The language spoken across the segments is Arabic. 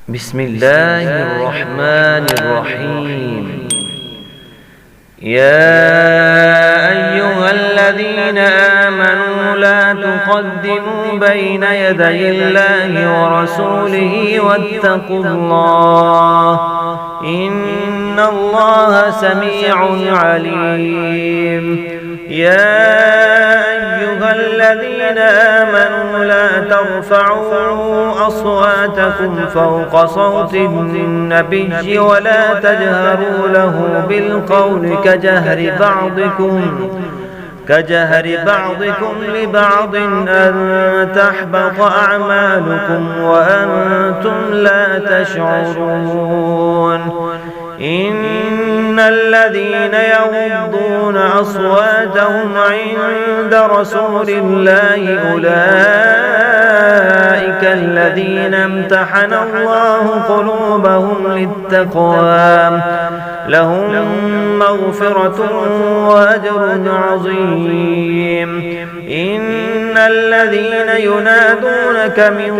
بسم الله الرحمن الرحيم. يا أيها الذين آمنوا لا تقدموا بين يدي الله ورسوله واتقوا الله إن الله سميع عليم. يا أيها الذين آمنوا لا ترفعوا أصواتكم فوق صوت النبي ولا تجهروا له بالقول كجهر بعضكم لبعض أن تحبط أعمالكم وأنتم لا تشعرون. إن الذين يغضون أصواتهم عند رسول الله أولئك الذين امتحن الله قلوبهم للتقوى لهم مغفرة وأجر عظيم. إن الذين ينادونك من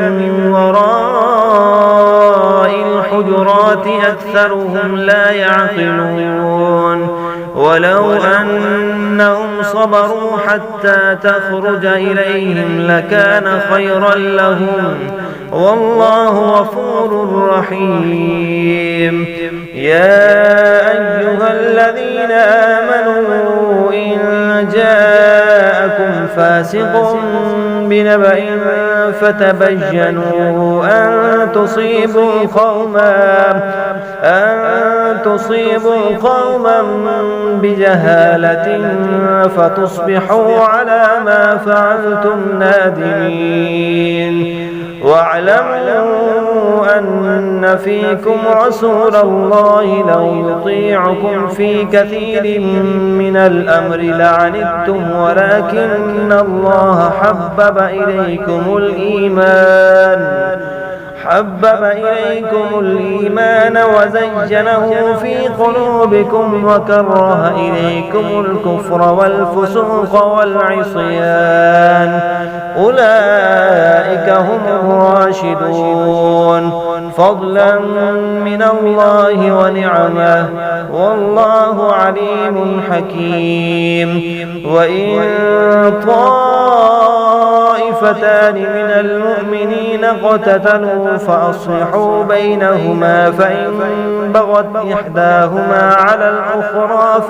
وراء الحجرات أكثرهم لا يعقلون. ولو أنهم صبروا حتى تخرج إليهم لكان خيرا لهم والله غفور رحيم. يا أيها الذين آمنوا إن جاءكم فاسق بنبأ فتبينوا أن تصيبوا قوما بجهالة فتصبحوا على ما فعلتم نادمين. واعلموا أن فيكم رسول الله لو يطيعكم في كثير من الأمر لعنتم ولكن الله حبب إليكم الإيمان وزينه في قلوبكم وكره إليكم الكفر والفسوق والعصيان أولئك هم الراشدون فضلا من الله ونعمه والله عليم حكيم. وإن طائفتان من المؤمنين اقتتلوا فأصلحوا بينهما فإن بغت إحداهما على الأخرى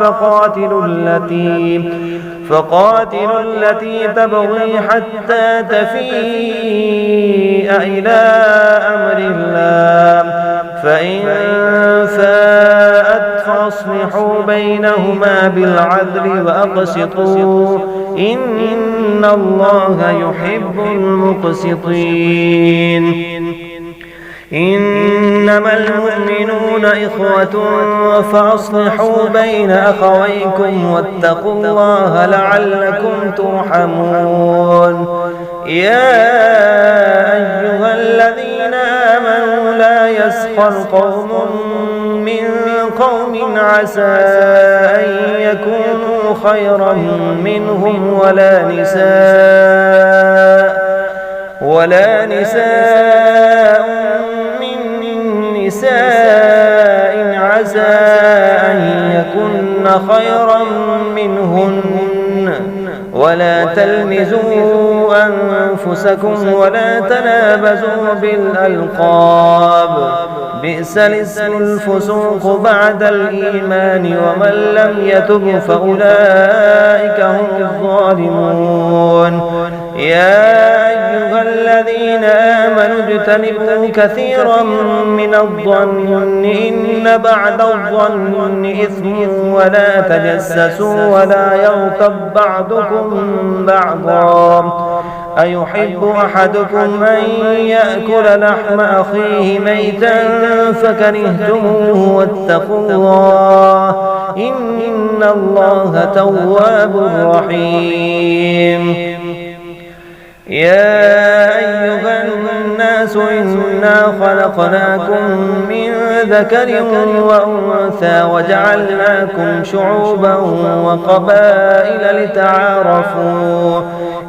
فقاتلوا التي تبغي حتى تفيء إلى أمر الله فإن فاءت فأصلحوا بينهما بالعدل وأقسطوا إن الله يحب المقسطين. إنما المؤمنون إخوة فأصلحوا بين أخويكم واتقوا الله لعلكم ترحمون. يا أيها الذين آمنوا لا يسخر قوم من قوم عسى أن يكونوا خيرا منهم ولا نساء من نساء عسى أن يكن خيرا منهن ولا تلمزوا أنفسكم ولا تنابزوا بالألقاب بئس الاسم الفسوق بعد الإيمان ومن لم يتب فأولئك هم الظالمون. يا أيها الذين آمنوا اجتنبوا كثيرا من الظن إن بعد الظن إثم ولا تجسسوا ولا يغتب بعضكم بعضا أيحب أحدكم أن يأكل لحم أخيه ميتا فكرهتموه واتقوا الله إن الله تواب رحيم. يا أيها الناس إنا خلقناكم من ذكر وأنثى وجعلناكم شعوبا وقبائل لتعارفوا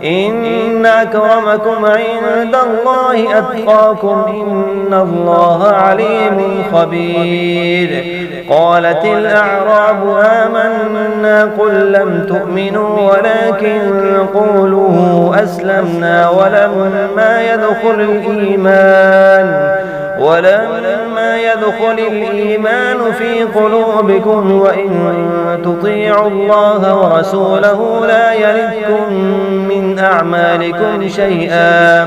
إن أكرمكم عند الله أتقاكم إن الله عليم خبير. قالت الأعراب آمنا قل لم تؤمنوا ولكن قولوا أسلمنا ولما يدخل الإيمان في قلوبكم وإن تطيعوا الله ورسوله لا يلدكم من أعمالكم شيئا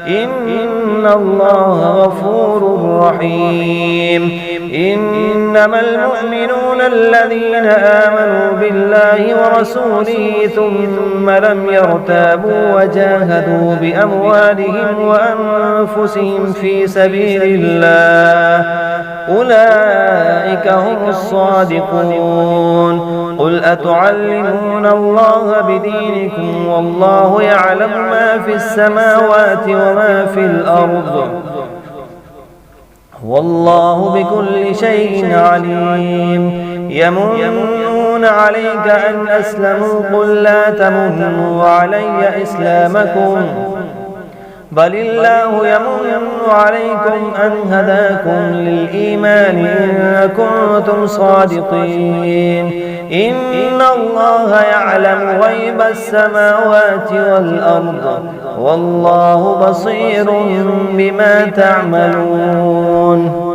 إن الله غفور رحيم. إنما المؤمنون الذين آمنوا بالله ورسوله ثم لم يرتابوا وجاهدوا بأموالهم وأنفسهم في سبيل الله أولئك هم الصادقون. قل أتعلمون الله بدينكم والله يعلم ما في السماوات وما في الأرض والله بكل شيء عليم. يمنون عليك أن أسلموا قل لا تمنوا علي إسلامكم بل الله يمن عليكم أن هداكم للإيمان إن كنتم صادقين. إن الله يعلم غيب السماوات والأرض والله بصير بما تعملون.